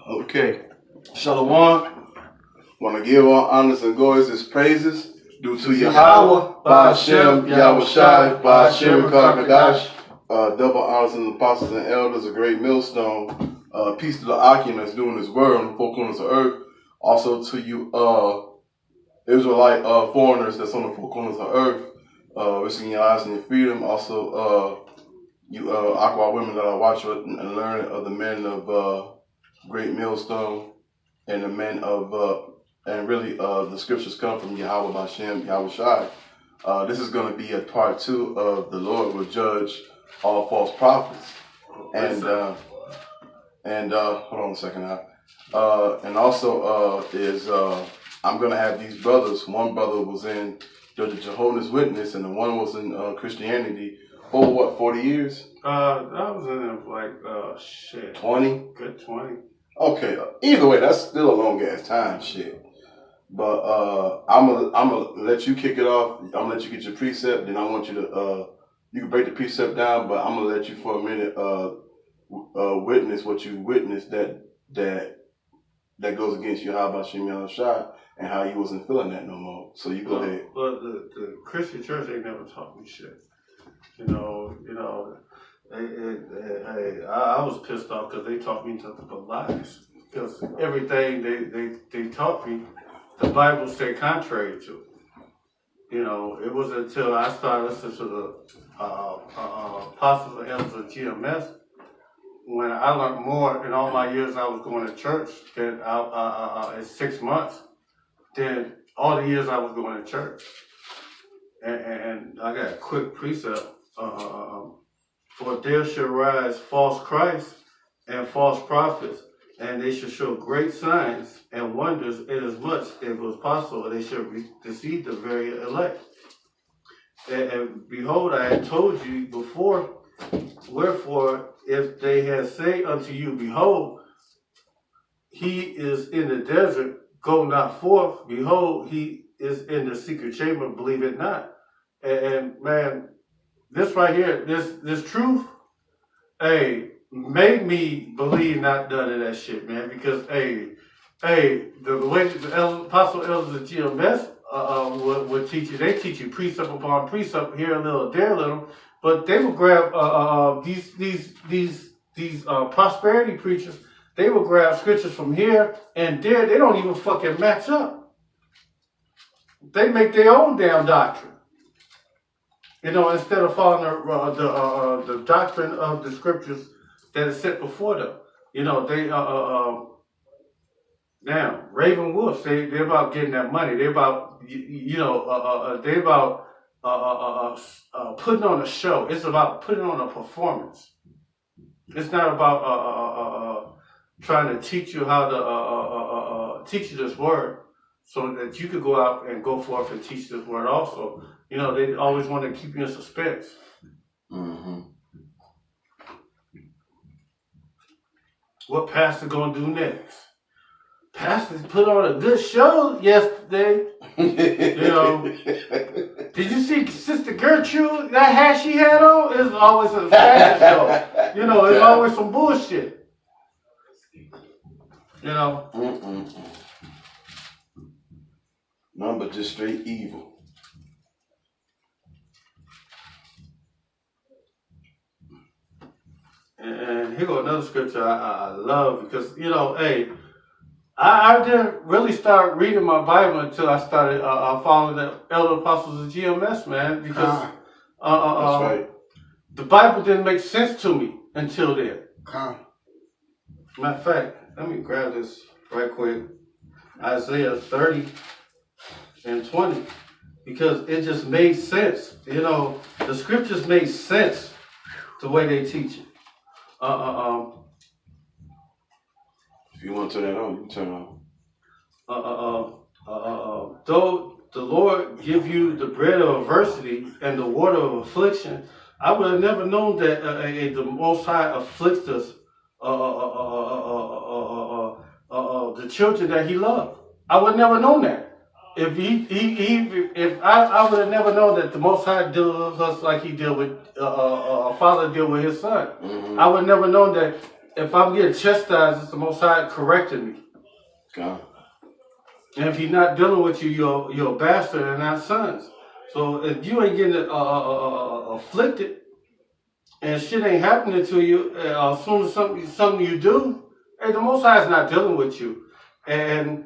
Okay. Shalom. Want to give all honors and glories and praises due to Yahweh, ahchyam, Yahweh Shai, ahchyam, Kakadash. Double honors and apostles and elders, a great millstone. Peace to the ahchyam that's doing his word on the four corners of earth. Also to you Israelite foreigners that's on the four corners of earth, risking your lives and your freedom. Also you Aqua women that are watching and learning of the men of great millstone and the men of and really the scriptures come from Yahweh ahchyam, Yahweh Shai. This is going to be a part 2 of the Lord will judge all false prophets. And hold on a second now. And also I'm going to have these brothers. One brother was in the Jehovah's Witness and the one was in Christianity for what, 40 years? I was in it like, shit. 20? Good 20. Okay, either way, that's still a long ass time, shit. But I'm gonna let you kick it off. I'm gonna let you get your precept. Then I want you to you can break the precept down, but I'm gonna let you for a minute witness what you witnessed that goes against you. How about Yahweh Shai and how you wasn't feeling that no more? So you go ahead. Well, the Christian church ain't never taught me shit. I was pissed off because they taught me nothing but lies. Because everything they taught me, the Bible said contrary to. It wasn't until I started listening to the apostles and elders of GMS when I learned more in all my years I was going to church than in 6 months than all the years I was going to church. And I got a quick precept. For there shall rise false Christs and false prophets, and they shall show great signs and wonders, inasmuch as was possible, they shall deceive the very elect. And behold, I had told you before, wherefore, if they had say unto you, behold, he is in the desert, go not forth, behold, he is in the secret chamber, believe it not. And man, this right here, this truth, made me believe not none of that shit, man. Because, the way the apostle elders of GMS would teach you, they teach you precept upon precept, here a little, there a little, but they would grab these prosperity preachers. They would grab scriptures from here and there. They don't even fucking match up. They make their own damn doctrine. Instead of following the doctrine of the scriptures that is set before them. They now Raven Wolves, they're about getting that money. They're about they're about putting on a show. It's about putting on a performance. It's not about trying to teach you how to teach you this word so that you could go out and go forth and teach this word also. They always want to keep you in suspense. Mm-hmm. What pastor gonna do next? Pastor put on a good show yesterday. Did you see Sister Gertrude? That hat she had on is always a fashion show. It's always some bullshit. None but just straight evil. And here go another scripture I love because, I didn't really start reading my Bible until I started following the elder apostles of GMS, man, because that's right. The Bible didn't make sense to me until then. Matter of fact, let me grab this right quick. Isaiah 30 and 20, because it just made sense. The scriptures made sense the way they teach it. If you want to turn that on, you can turn on. Though the Lord give you the bread of adversity and the water of affliction, I would have never known that the Most High afflicts us, the children that He loved. I would have never known that. If I would have never known that the Most High deals with us like He deal with a father deal with his son. Mm-hmm. I would have never known that if I'm getting chastised, it's the Most High correcting me. God. And if He's not dealing with you, you're a bastard and not sons. So if you ain't getting afflicted and shit ain't happening to you, as soon as something you do, hey, the Most High is not dealing with you. And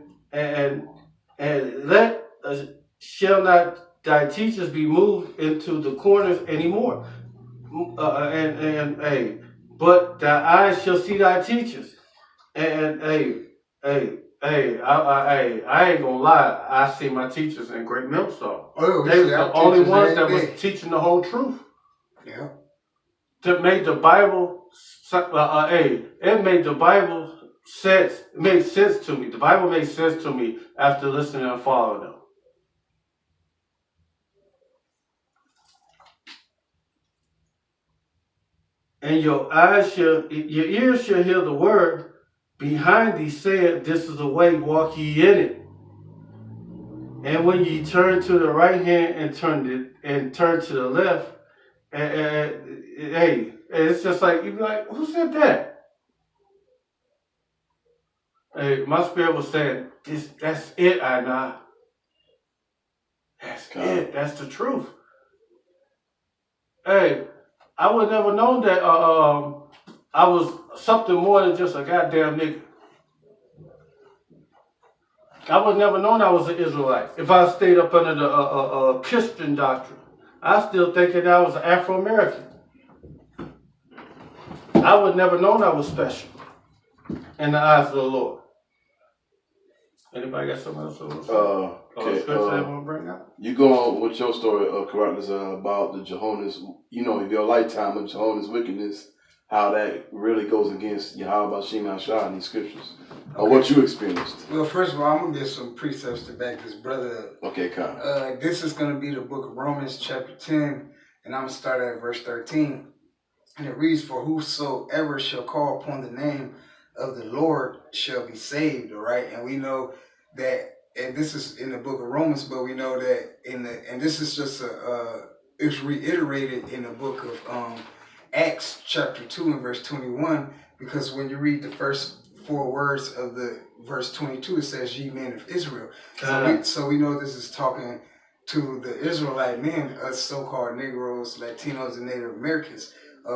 let shall not thy teachers be moved into the corners anymore. Hey, but thy eyes shall see thy teachers. And I ain't gonna lie. I see my teachers in Great Millstone. Oh, They were the only ones that was teaching the whole truth. Yeah. That made the Bible. It made the Bible sense. It made sense to me. The Bible made sense to me after listening and following them. And your ears shall hear the word behind thee saying, this is the way, walk ye in it. And when ye turn to the right hand and turn to the left, hey, it's just like, you be like, who said that? Hey, my spirit was saying, that's it, I know. That's it. That's the truth. Hey, I would never known that I was something more than just a goddamn nigga. I would never known I was an Israelite if I stayed up under the Christian doctrine. I still thinking I was an Afro-American. I would never known I was special in the eyes of the Lord. Anybody got something else? Okay. Scripture they want to bring out? You go on with your story of Chaarawtaza about the Jehovah's, your lifetime of Jehovah's wickedness, how that really goes against Yahweh Bashim Ashah in these scriptures, or what you experienced. Well, first of all, I'm gonna get some precepts to back this brother up. Okay, Kyle. This is gonna be the book of Romans, chapter 10, and I'm gonna start at verse 13, and it reads, "For whosoever shall call upon the name of the Lord shall be saved." All right, and we know that. And this is in the book of Romans, but we know that and this is just it's reiterated in the book of Acts chapter 2 and verse 21, because when you read the first 4 words of the verse 22, it says, "Ye men of Israel." So we know this is talking to the Israelite men, us so-called Negroes, Latinos, and Native Americans.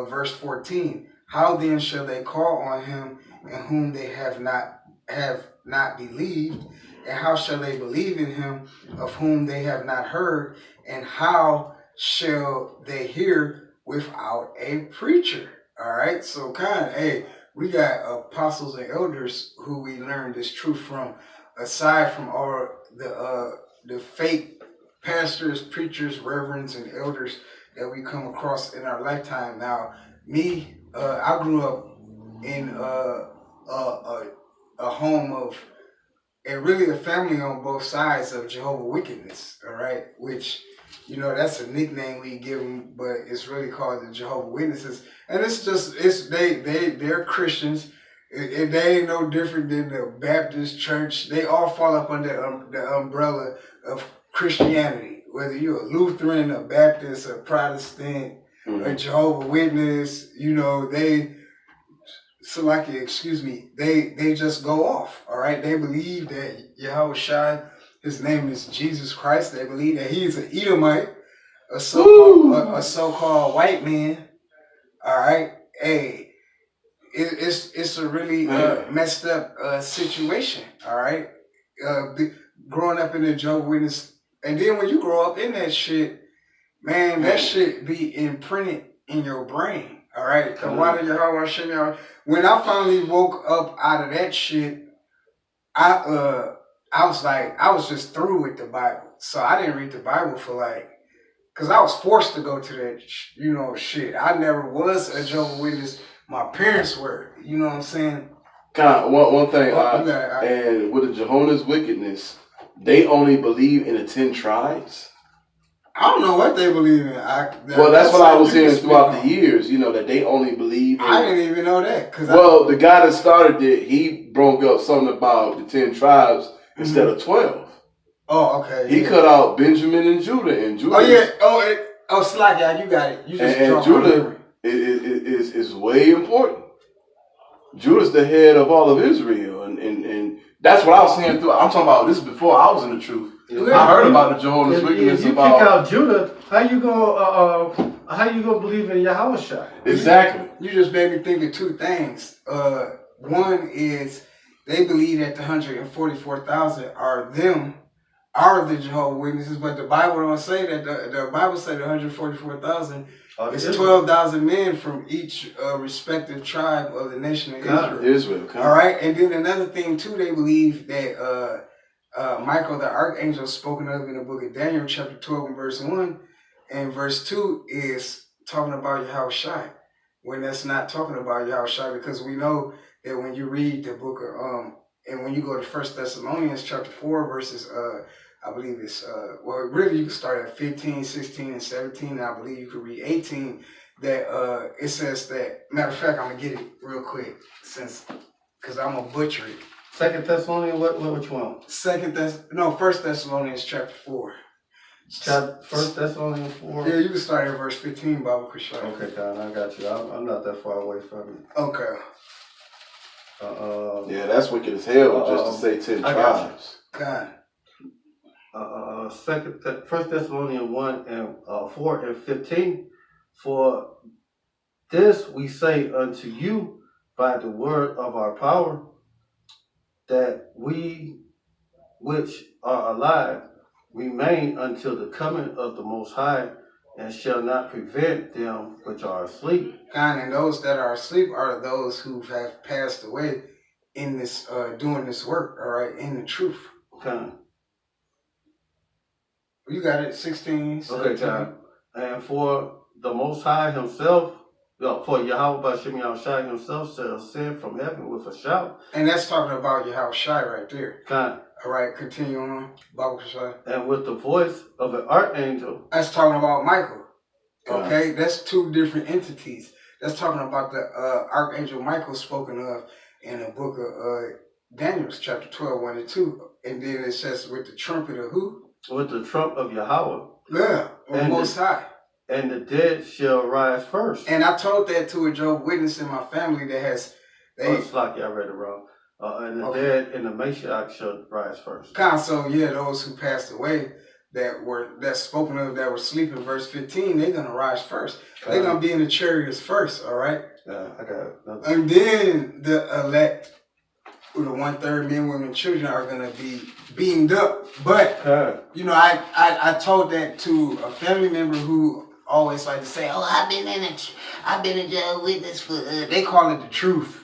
Verse 14, "How then shall they call on him in whom they have not believed? And how shall they believe in him of whom they have not heard? And how shall they hear without a preacher?" All right. So we got apostles and elders who we learned this truth from, aside from all the fake pastors, preachers, reverends, and elders that we come across in our lifetime. Now, me, I grew up in a home of, and really a family on both sides of Jehovah Wickedness, all right? Which, that's a nickname we give them, but it's really called the Jehovah Witnesses. And they're Christians. They ain't no different than the Baptist church. They all fall up under the umbrella of Christianity. Whether you're a Lutheran, a Baptist, a Protestant, a Jehovah Witness, they just go off, all right? They believe that Yahweh Shai, his name is Jesus Christ. They believe that he's an Edomite, a so-called white man, all right? Hey, it's a really messed up situation, all right? Growing up in the Jehovah's Witness, and then when you grow up in that shit, man, that shit be imprinted in your brain. All right, when I finally woke up out of that shit, I was just through with the Bible. So I didn't read the Bible for because I was forced to go to that, shit. I never was a Jehovah's Witness. My parents were, you know what I'm saying? One thing, and with the Jehovah's Wickedness, they only believe in the 10 tribes. I don't know what they believe in. That's what I was hearing throughout the years, that they only believe in. I didn't even know that. The guy that started it, he broke up something about the 10 tribes instead of 12. Oh, okay. He cut out Benjamin and Judah. And Judah Slack, you got it. You just and Judah is way important. Judah's the head of all of Israel, and that's what I was saying through. I'm talking about this before I was in the truth. I heard about the Jehovah's Witness. If you about kick out Judah, how you gonna believe in Yahushua? Exactly. You just made me think of two things. One is they believe that the 144,000 are the Jehovah's Witnesses, but the Bible don't say that. The Bible said the 144,000 is 12,000 men from each respective tribe of the nation of Israel. Israel. All right, and then another thing too, they believe that Michael the archangel spoken of in the book of Daniel, chapter 12, and verse 1, and verse 2 is talking about Yahushua, when that's not talking about Yahushua, because we know that when you read the book of and when you go to 1 Thessalonians chapter 4 verses I believe it's well really you can start at 15, 16, and 17, and I believe you could read 18, that it says that, matter of fact, I'm gonna get it real quick because I'm gonna butcher it. 2 Thessalonians, which one? 1 Thessalonians chapter 4. 1 Thessalonians 4. Yeah, you can start at verse 15, Baba Kushai. Okay, Don, I got you. I'm not that far away from you. Okay. Yeah, that's wicked as hell. Just to say 10 tribes. God. 1 Thessalonians 1 and 4 and 15. For this we say unto you by the word of our power, that we which are alive remain until the coming of the Most High, and shall not prevent them which are asleep. God, and those that are asleep are those who have passed away in this doing this work, all right, in the truth. Okay. You got it, 16. 17. Okay, John. And for the Most High himself, for Yahweh Bashem Yahushai himself shall ascend from heaven with a shout. And that's talking about Yahushai right there. Okay. All right, continue on, Baba Kushai. And with the voice of an archangel. That's talking about Michael. Okay, that's two different entities. That's talking about the archangel Michael spoken of in the book of Daniel, chapter 12, 1 and 2. And then it says with the trumpet of who? With the trump of Yahweh. Yeah, or Most High. And the dead shall rise first. And I told that to a Jehovah's Witness in my family that has... it's like I read it wrong. And the dead and the Mashiach shall rise first. So yeah, those who passed away that's spoken of that were sleeping, verse 15, they're gonna rise first. They're gonna be in the chariots first, all right? Yeah, I got it. And then the elect, the 1/3 men, women, children are gonna be beamed up. But you know, I told that to a family member who always like to say, "Oh, I've been a Jehovah's Witness for." They call it the truth.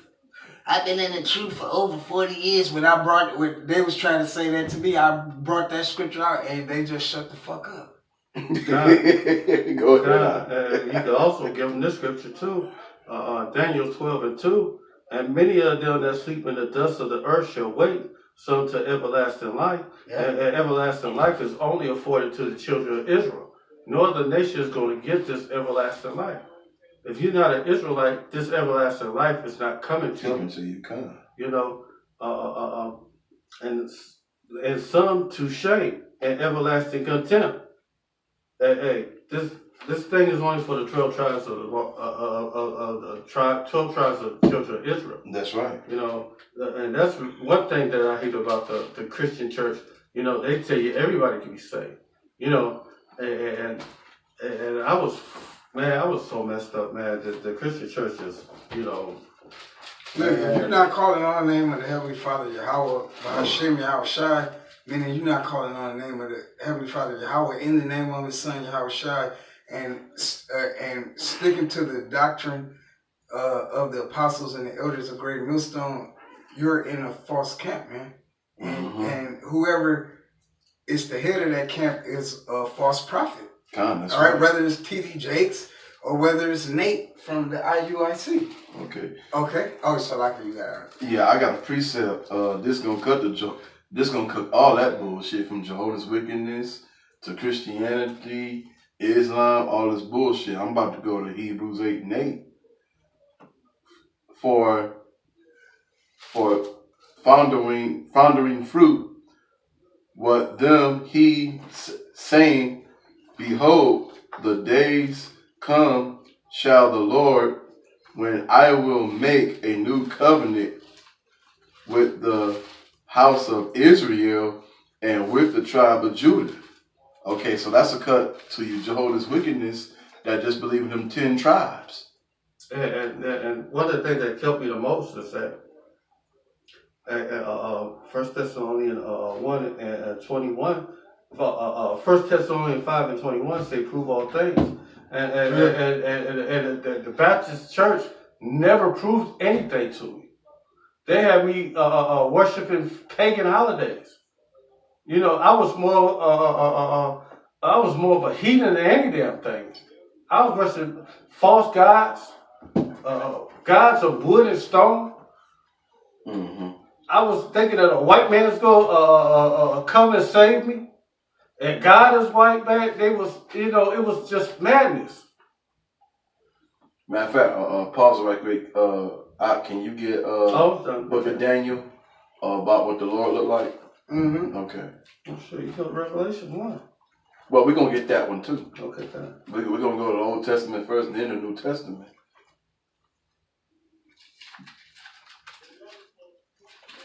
I've been in the truth for over 40 years. When they was trying to say that to me, I brought that scripture out, and they just shut the fuck up. Go ahead. You can also give them this scripture too, Daniel 12 and 2. And many of them that sleep in the dust of the earth shall wake, some to everlasting life. Yeah. And everlasting life is only afforded to the children of Israel. No other nation is going to get this everlasting life. If you're not an Israelite, this everlasting life is not coming to you. You know, and some to shame and everlasting contempt. Hey, this thing is only for the 12 tribes of the 12 tribes of the children of Israel. That's right. You know, and that's one thing that I hate about the Christian church. You know, they tell you everybody can be saved. You know, and I was so messed up, man. The Christian church is, you know. Look, if you're not calling on the name of the Heavenly Father Yahweh, Hashem Yahushai, meaning you're not calling on the name of the Heavenly Father Yahweh in the name of His Son Yahushai, and sticking to the doctrine of the apostles and the elders of Great Millstone, you're in a false camp, man. And whoever is the head of that camp is a false prophet. All right, whether it's T.D. Jakes or whether it's Nate from the IUIC. Okay. Oh, so like you got it. Yeah, I got a precept. This gonna cut all that bullshit from Jehovah's Wickedness to Christianity, Islam, all this bullshit. I'm about to go to Hebrews 8 and 8 for foundering fruit. What them he saying, behold, the days come, shall the Lord when I will make a new covenant with the house of Israel and with the tribe of Judah. Okay, so that's a cut to you Jehovah's wickedness that just believe in them 10 tribes. And one of the things that killed me the most is that First Thessalonians 1 and 21, First Thessalonians 5 and 21 say prove all things. And the Baptist church never proved anything to me. They had me worshiping pagan holidays. You know, I was more of a heathen than any damn thing. I was worshiping false gods, gods of wood and stone. Mm-hmm. I was thinking that a white man is going to come and save me. And God is white, man. They was, it was just madness. Matter of fact, pause right quick. Can you get Book of Daniel about what the Lord looked like? Mm-hmm. Okay. I'm sure you got Revelation 1. Well, we're going to get that one too. Okay, fine. We're going to go to the Old Testament first and then the New Testament.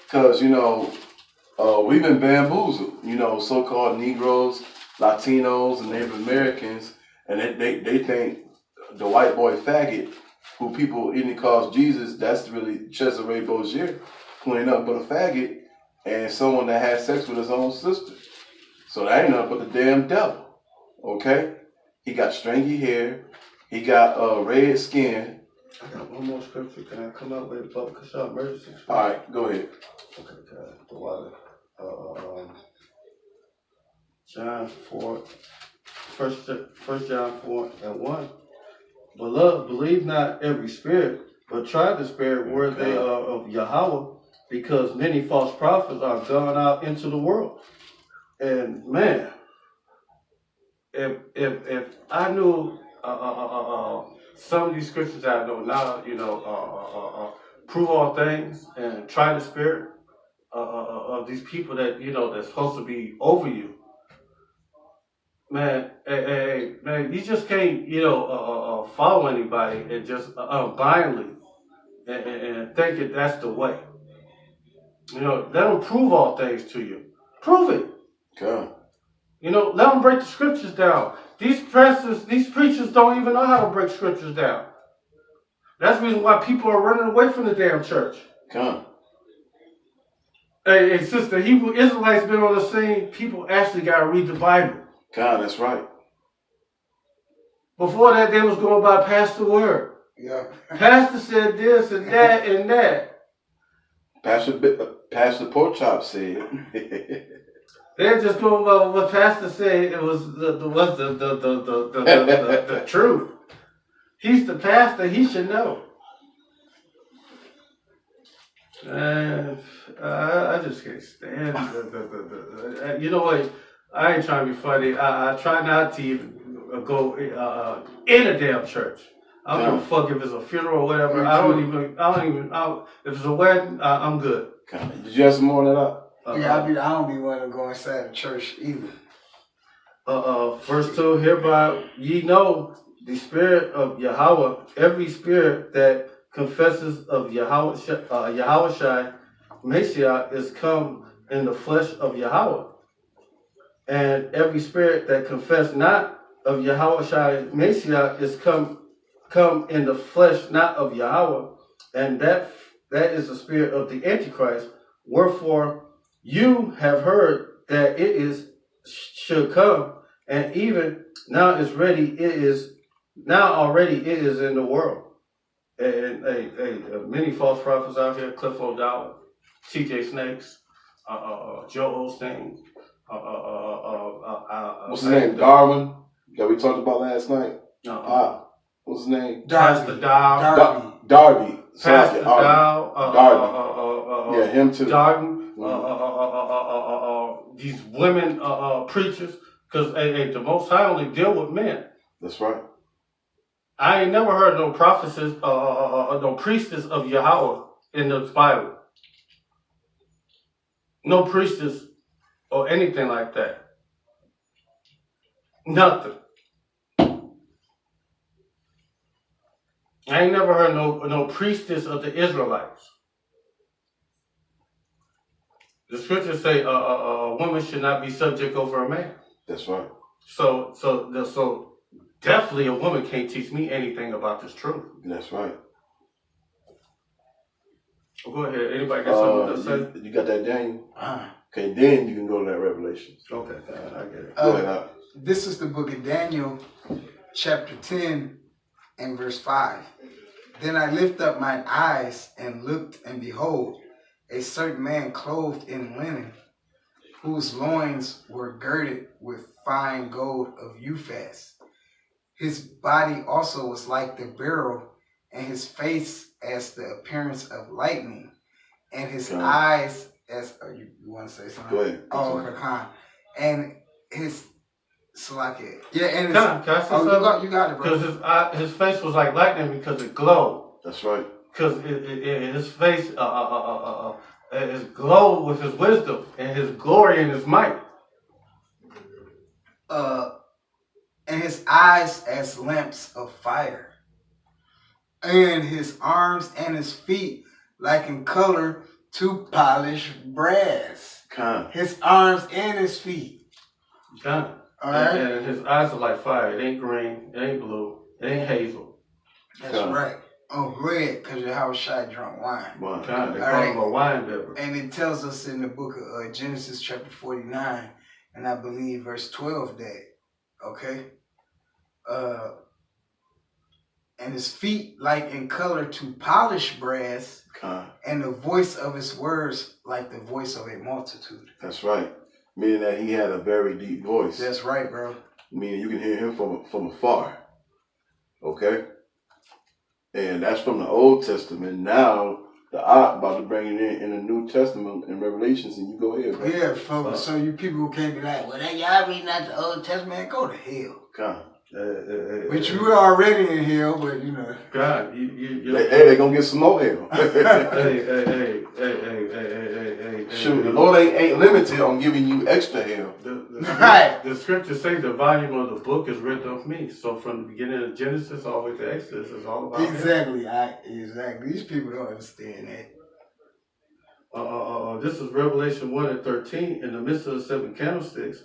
Because, we've been bamboozled, so-called Negroes, Latinos, and Native Americans, and they think the white boy faggot, who people even calls Jesus, that's really Cesare Borgia, who ain't nothing but a faggot, and someone that had sex with his own sister. So that ain't nothing but the damn devil, okay? He got stringy hair, he got red skin. I got one more scripture. Can I come out with a public emergency? All right, go ahead. Okay, God. John 4, First John 4 and 1. Beloved, believe not every spirit, but try the spirit where they are of Yahweh, because many false prophets are gone out into the world. And man, if I knew some of these scriptures that I know now, prove all things and try the spirit of these people that that's supposed to be over you. Man, man, you just can't follow anybody and just blindly and think that that's the way. Let them prove all things to you. Prove it. Okay. Let them break the scriptures down. These preachers don't even know how to break scriptures down. That's the reason why people are running away from the damn church. Come. Hey, since the Hebrew Israelites been on the scene, people actually got to read the Bible. God, that's right. Before that, they was going by Pastor Word. Yeah. Pastor said this and that and that. Pastor Porkchop said. They're just going by what Pastor said. It was the truth. He's the pastor. He should know. And I just can't stand you know what? I ain't trying to be funny. I try not to even go in a damn church. I don't give a fuck if it's a funeral or whatever. I don't even. If it's a wedding, I'm good. Did you have some more of that? Yeah, I don't be wanting to go inside the church either. Verse 2, hereby ye know the spirit of Yahweh, every spirit that confesses of Yahweh Shai, Messiah, is come in the flesh of Yahweh. And every spirit that confess not of Yahweh Shai, Messiah, is come in the flesh not of Yahweh. And that is the spirit of the Antichrist. Wherefore you have heard that it should come, and even now is ready. Already it is in the world. And many false prophets out here: Cliff O'Dowd, T.J. Snakes, Joe Osteen. What's his name? Darwin, that we talked about last night. What's his name? Pastor Dow. Darby. Pastor Dow. Darby. Yeah, him too. Darby. These women preachers, because the Most High only deal with men. That's right. I ain't never heard no prophecies, no priestess of Yahweh in the Bible. No priestess or anything like that. Nothing. I ain't never heard no priestess of the Israelites. The scriptures say a woman should not be subject over a man. That's right. So definitely a woman can't teach me anything about this truth. That's right. Go ahead. Anybody got something to say? You got that, Daniel? Okay, then you can go to that Revelation. Okay, I get it. Go ahead. This is the book of Daniel, chapter 10 and verse 5. Then I lift up mine eyes and looked, and behold, a certain man clothed in linen, whose loins were girded with fine gold of Uphaz. His body also was like the beryl, and his face as the appearance of lightning, and his eyes as you want to say something? Go ahead. Oh, okay. And his Salakia. Yeah, and can I say something? You got it, bro. Because his face was like lightning because it glowed. That's right. Because his face is glowed with his wisdom and his glory and his might. And his eyes as lamps of fire, and his arms and his feet like in color to polished brass. His arms and his feet. All right. And his eyes are like fire. It ain't green. It ain't blue. It ain't hazel. That's right. Oh, red, because Yahushua drunk wine. They call him a wine bearer. And it tells us in the book of Genesis chapter 49, and I believe verse 12 that, okay? And his feet like in color to polished brass, and the voice of his words like the voice of a multitude. That's right. Meaning that he had a very deep voice. That's right, bro. Meaning you can hear him from afar. Okay? And that's from the Old Testament. Now, the art about to bring it in the New Testament and Revelations, and you go ahead, bro. Yeah, folks. So you people who can't be like, well, y'all reading out the Old Testament, go to hell. But you were already in hell, but you know. God, they're gonna get some more hell. hey. Shoot, the Lord ain't limited on giving you extra hell. The scriptures say the volume of the book is written of me. So from the beginning of Genesis all the way to Exodus is all about exactly. Exactly. These people don't understand that. This is Revelation 1 and 13. In the midst of the 7 candlesticks,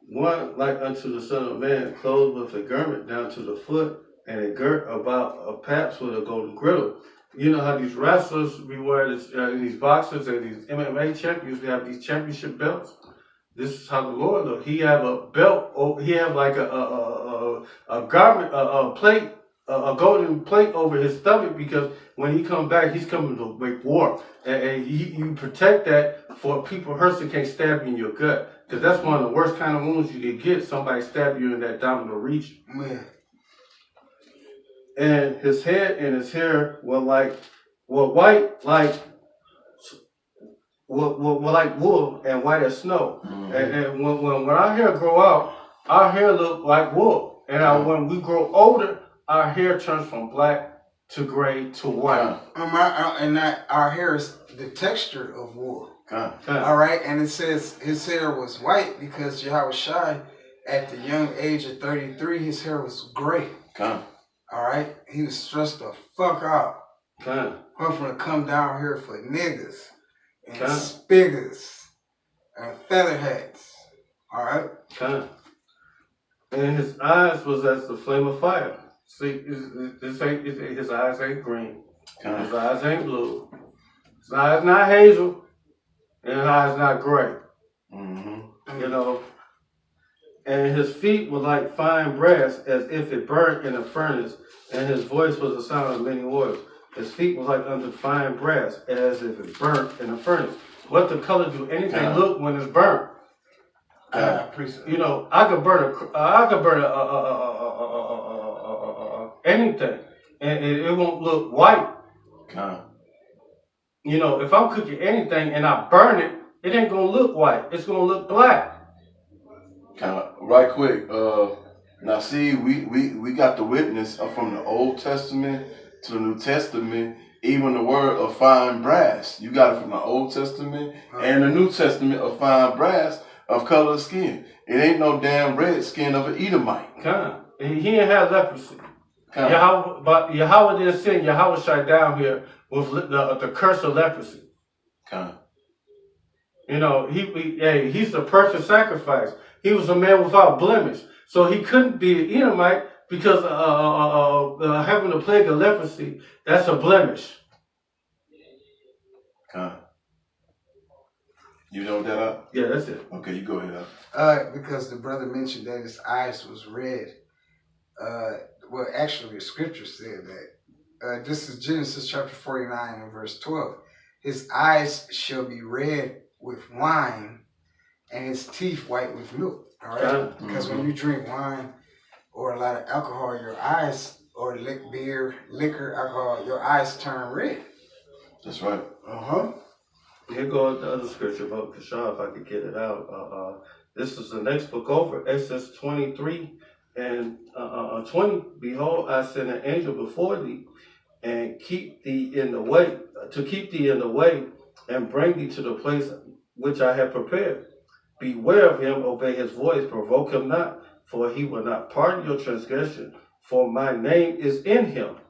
one like unto the Son of Man, clothed with a garment down to the foot, and a girt about a paps with a golden girdle. You know how these wrestlers we wear these boxers and these MMA champions, they have these championship belts. This is how the Lord look. He have a belt. He have like a garment, a plate, a golden plate over his stomach, because when he come back, he's coming to make war, and you protect that for people hurt so can't stab you in your gut. Because that's one of the worst kind of wounds you can get. Somebody stab you in that abdominal region. Yeah. And his head and his hair were white like wool and white as snow. Mm-hmm. And when our hair grow out, our hair look like wool. And when we grow older, our hair turns from black to gray to white. Our hair is the texture of wool. All right, and it says his hair was white because Yahushua, at the young age of 33, his hair was gray. All right, he was stressed the fuck out. I'm gonna come down here for niggas and spiggers and feather hats. All right. And his eyes was as the flame of fire. See, his eyes ain't green. His eyes ain't blue. His eyes not hazel. And his eyes not gray. Mm-hmm. You know. And his feet were like fine brass, as if it burnt in a furnace. And his voice was the sound of many waters. His feet were like unto fine brass, as if it burnt in a furnace. What the color do anything look when it's burnt? You know, I could burn anything, and it won't look white. You know, if I'm cooking anything and I burn it, it ain't gonna look white. It's gonna look black. Right quick. Now see, we got the witness from the Old Testament to the New Testament. Even the word of fine brass, you got it from the Old Testament and the New Testament of fine brass of color skin. It ain't no damn red skin of an Edomite. He ain't have leprosy. Yahweh didn't send Yahweh Shai down here with the curse of leprosy. You know, he's the perfect sacrifice. He was a man without blemish. So he couldn't be an Edomite because having the plague of leprosy, that's a blemish. You know that up? Yeah, that's it. Okay, you go ahead. Because the brother mentioned that his eyes was red. Well, actually, the scripture said that. This is Genesis chapter 49 and verse 12. His eyes shall be red with wine, and his teeth white with milk. All right? Because when you drink wine or a lot of alcohol, your eyes, or beer, liquor, alcohol, your eyes turn red. That's right. Here goes the other scripture about Kashah, if I could get it out. This is the next book over, Exodus 23 and 20. Behold, I send an angel before thee, and keep thee in the way, and bring thee to the place which I have prepared. Beware of him, obey his voice, provoke him not, for he will not pardon your transgression, for my name is in him.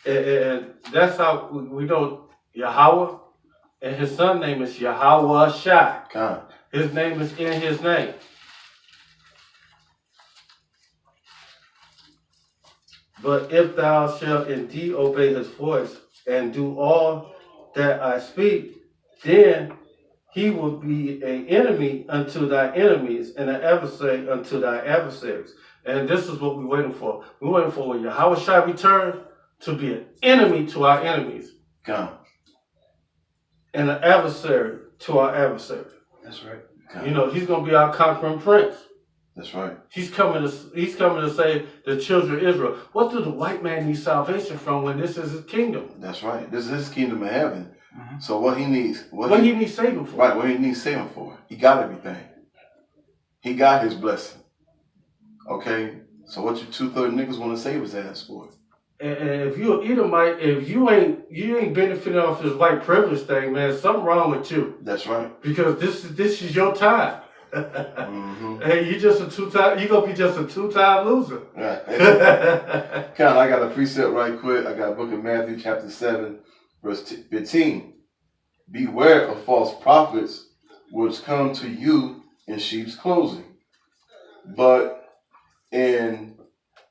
And that's how we know Yahweh, and his son's name is Yahweh Shai. His name is in his name. But if thou shalt indeed obey his voice and do all that I speak, then he will be an enemy unto thy enemies and an adversary unto thy adversaries. And this is what we're waiting for. We're waiting for when Yahweh shall return to be an enemy to our enemies. And an adversary to our adversary. That's right. You know, he's going to be our conquering prince. That's right. He's coming to save the children of Israel. What does the white man need salvation from when this is his kingdom? That's right. This is his kingdom of heaven. So what he needs... What he needs saving for. Right, what he needs saving for. He got everything. He got his blessing. Okay? So what you 2/3 niggas want to save his ass for? And if you're an Edomite, if you ain't benefiting off this white privilege thing, man, something wrong with you. That's right. Because this is your time. Hey, you gonna be just a 2-time loser. Right. I got a precept right quick. I got a book of Matthew chapter 7, verse 15. Beware of false prophets which come to you in sheep's clothing, but in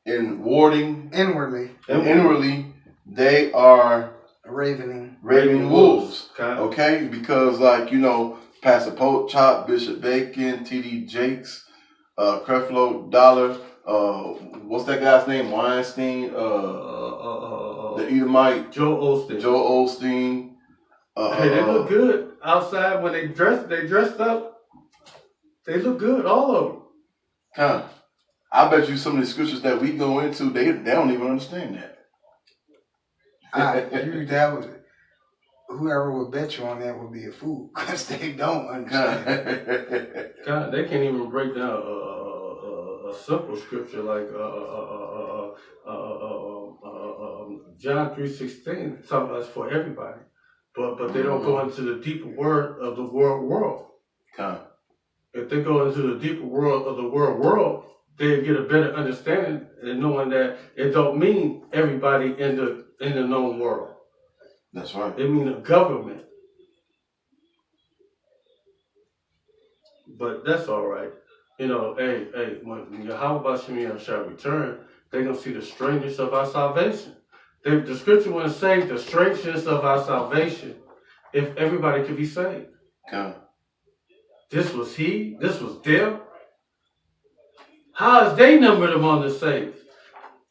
warding inwardly they are ravening wolves. Okay, because Pastor Pope Chop, Bishop Bacon, T.D. Jakes, Creflo Dollar, what's that guy's name? Weinstein, the Edomite, Joel Osteen. Hey, they look good outside when they dressed up. They look good, all of them. I bet you some of the scriptures that we go into, they don't even understand that. Whoever would bet you on that would be a fool, because they don't understand. They can't even break down a simple scripture like John 3:16, talking about for everybody, but they don't go into the deeper word of the world. If they go into the deeper world of the world, they get a better understanding and knowing that it don't mean everybody in the known world. That's right. It means a government. But that's all right. Hey, when Yahweh Bashim shall return, they're going to see the strangeness of our salvation. The scripture want to say the strangeness of our salvation if everybody could be saved. This was this was them. How is they numbered among the saved?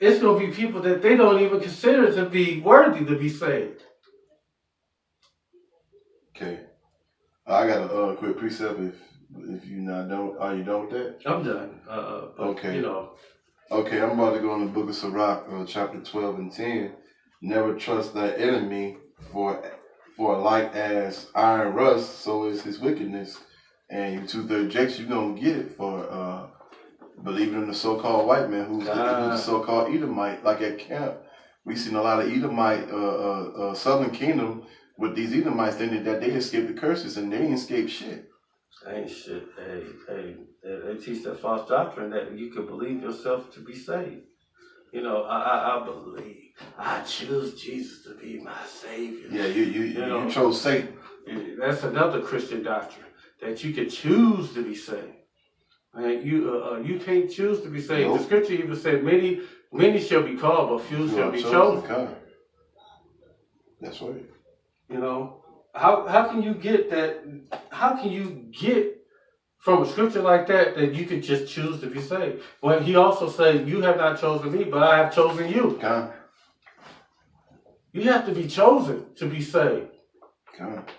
It's going to be people that they don't even consider to be worthy to be saved. Okay. I got a quick precept if you not done. Are you done with that? I'm done. Okay. Okay, I'm about to go in the book of Sirach, chapter 12 and 10. Never trust thy enemy, for like as iron rust, so is his wickedness. And you 2/3 jakes, you're going to get it for believing in the so-called white man who's the so-called Edomite. Like at camp, we seen a lot of Edomite, Southern Kingdom, with these Edomites thinking that they escaped the curses, and they ain't escaped shit. Ain't shit. Hey, they teach that false doctrine that you can believe yourself to be saved. You know, I believe. I choose Jesus to be my Savior. Yeah, you chose Satan. That's another Christian doctrine, that you can choose to be saved. And you can't choose to be saved. Nope. The scripture even said, many shall be called, but few shall be chosen. God. That's right. You know, how can you get that? How can you get from a scripture like that you could just choose to be saved? When he also said, you have not chosen me, but I have chosen you. God. You have to be chosen to be saved. God.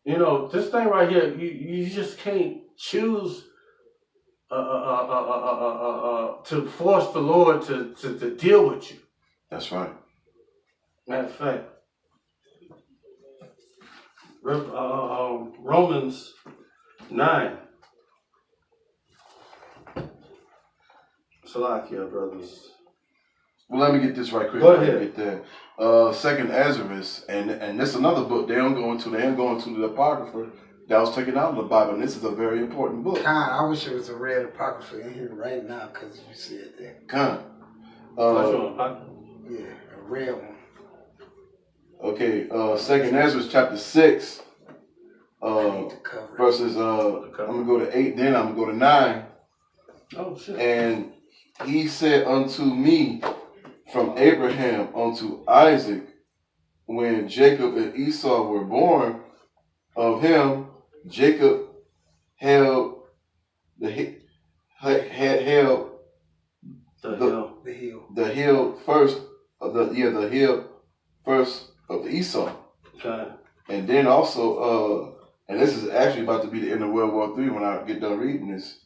You know, this thing right here, you just can't choose to force the Lord to deal with you. That's right. Matter of fact, Romans 9. Salakia, brothers. Well, let me get this right quick. Go ahead. Get that. Second Ezra, and this is another book they don't go into the Apocrypha that was taken out of the Bible, and this is a very important book. I wish there was a red Apocrypha in here right now because you said that. Yeah, a red one. Okay, Second Ezra chapter 6, verses, I'm going to go to 8, then I'm going to go to 9. Oh, shit. And he said unto me, from Abraham unto Isaac, when Jacob and Esau were born, of him Jacob held the hill first of the Esau. Okay. And then also, and this is actually about to be the end of World War III when I get done reading this.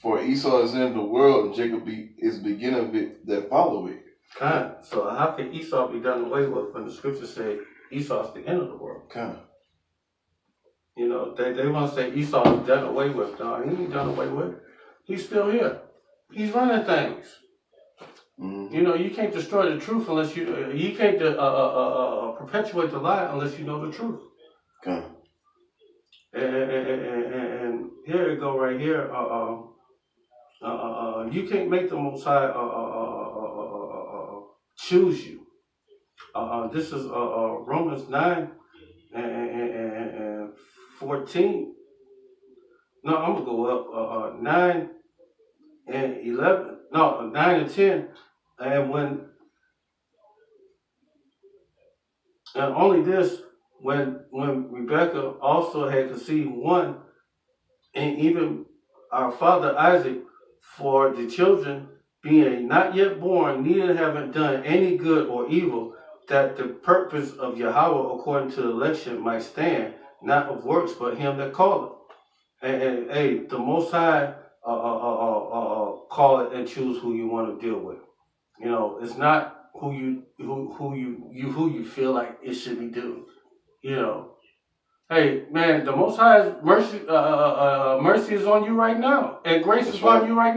For Esau is in the world, and Jacob is the beginning of it that follow it. Okay. So how can Esau be done away with when the scripture say Esau's the end of the world? Okay. You know, they want to say Esau is done away with. No, he ain't done away with. He's still here. He's running things. Mm-hmm. You know, you can't destroy the truth unless you can't perpetuate the lie unless you know the truth. Okay. And here it go right here. You can't make the Most High choose you. This is Romans 9 and 14. No, I'm gonna go up 9 and 11. No, 9 and 10. And only this, when Rebecca also had conceived one, and even our father Isaac, for the children being not yet born, neither having done any good or evil, that the purpose of Yahweh according to the election might stand, not of works, but him that calleth. And hey, the Most High call it and choose who you want to deal with. You know, it's not who you feel like it should be due. You know, hey man, the Most High's mercy is on you right now, and grace is on you right now.